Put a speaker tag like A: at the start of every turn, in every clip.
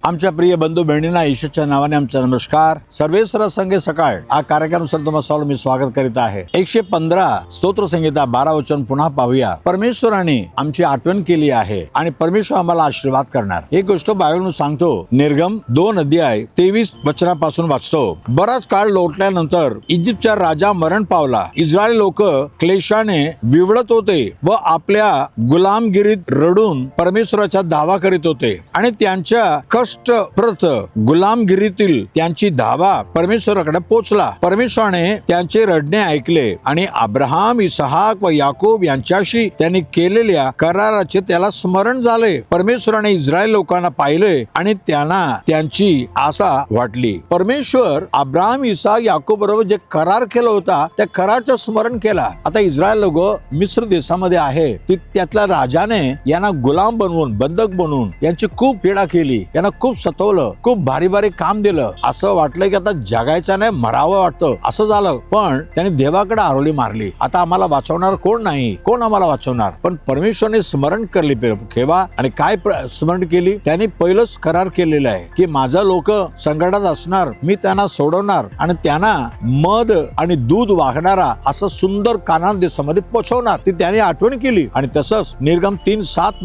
A: आमच्या प्रिय बंधू बहिणींना येशूच्या नावाने आमचा नमस्कार. सर्वेश्वर संघ सकाळ हा कार्यक्रमानुसार तुम्हा सर्व मी स्वागत करीत आहे. 115 स्तोत्र संहिता 12 वचन पुन्हा पाहूया. परमेश्वराने आमची आठवण केली आहे आणि परमेश्वर आम्हाला आशीर्वाद करणार. एक गोष्ट बायबलने सांगतो. निर्गम 2 अध्याय 23 वचनापासून वाचतो. बराच काळ लोटल्यानंतर इजिप्तचा राजा मरण पावला. इस्रायल लोक क्लेशाने विवळत होते व आपल्या गुलामगिरीत रडून परमेश्वराचा दावा करीत होते आणि त्यांच्या कष्टप्रत गुलामगिरीतील त्यांची धावा परमेश्वराकडे पोहोचला. परमेश्वराने त्यांचे रडणे ऐकले आणि अब्राहम, इसहाक व याकूब यांच्याशी त्यांनी केलेल्या कराराचे त्याला स्मरण झाले. परमेश्वराने इस्रायल लोकांना पाहिले आणि त्यांना त्यांची आशा वाटली. परमेश्वर अब्राहम, इसहाक, याकूब बरोबर जे करार केला होता त्या कराराचं स्मरण केला. आता इस्रायल लोक मिस्र देशामध्ये आहे. त्यातल्या राजाने यांना गुलाम बनवून, बंधक बनवून यांची खूप पीडा केली, यांना खूप सतवलं, खूप भारी भारी काम दिलं. असं वाटलं की आता जगायचं नाही, मरावं वाटतं. असं झालं. पण त्यांनी देवाकडे आरोळी मारली. आता आम्हाला वाचवणार कोण नाही, कोण आम्हाला वाचवणार. पण परमेश्वरने स्मरण केली केव्हा आणि काय स्मरण केली. त्यांनी पहिलंच करार केलेलं आहे की माझा लोक संकटात असणार, मी त्यांना सोडवणार आणि त्यांना मध आणि दूध वाहणारा असं सुंदर कानान देशामध्ये पोहोचवणार. ती त्यांनी आठवण केली. आणि तसंच निर्गम 3:7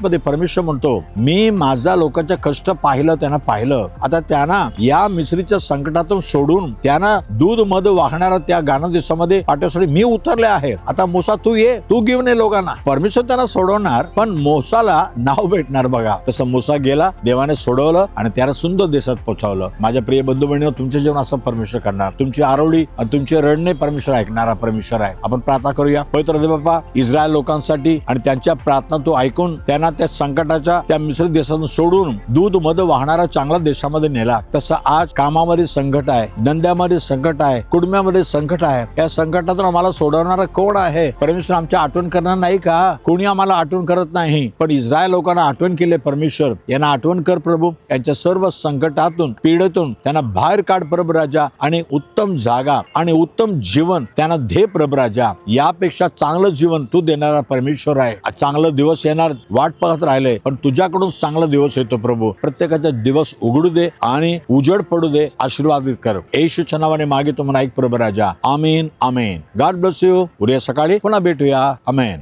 A: मध्ये परमेश्वर म्हणतो, मी माझ्या लोकांचे कष्ट पाहिलं, त्यांना पाहिलं. आता त्यांना या मिस्रीच्या संकटातून सोडून त्यांना दूध मध वाहणारा त्या गाणा देशामध्ये पाठवण्यासाठी मी उतरले आहे. आता मोसा तू ये, तू घेऊन ये लोकांना. परमेश्वर त्यांना सोडवणार, पण मोसाला नाव भेटणार. बघा तसं मोसा गेला, देवाने सोडवलं आणि त्याला सुंदर देशात पोहोचवलं. माझ्या प्रिय बंधू बहिणींनो, तुमच्या जीवन असं परमेश्वर करणार. तुमची आरोळी आणि तुमचे रडणे परमेश्वर ऐकणारा परमेश्वर आहे. आपण प्रार्थना करूया. पवित्र देव बाप्पा, इस्रायल लोकांसाठी आणि त्यांच्या प्रार्थना तू ऐकून त्यांना त्या संकटाच्या, त्या मिस्र देशातून सोडून दूध मध वाहणारा चांगला देशामध्ये नेला. तसं आज कामामध्ये संकट आहे, धंद्यामध्ये संकट आहे, कुटुंबामध्ये संकट आहे. या संकटातून आम्हाला सोडवणारा कोण आहे? परमेश्वर आमच्या आठवण करणार नाही का? कोणी आम्हाला आठवण करत नाही, पण इस्रायल लोकांना आठवण केले. परमेश्वर यांना आठवण कर प्रभू. यांच्या सर्व संकटातून, पीडेतून त्यांना बाहेर काढ प्रभू राजा आणि उत्तम जागा आणि उत्तम जीवन त्यांना दे प्रभू राजा. यापेक्षा चांगलं जीवन तू देणारा परमेश्वर आहे. चांगलं दिवस येणार वाट पाहत राहिले, पण तुझ्याकडून चांगला दिवस येतो प्रभू. प्रत्येकाचा दिवस उघडू दे आणि उजड पडू दे. आशीर्वादित कर. येशूच्या नावाने मागे तुम्हाला ऐक प्रभू राजा. आमीन, आमीन. God bless you. उद्या सकाळी पुन्हा भेटूया. आमेन.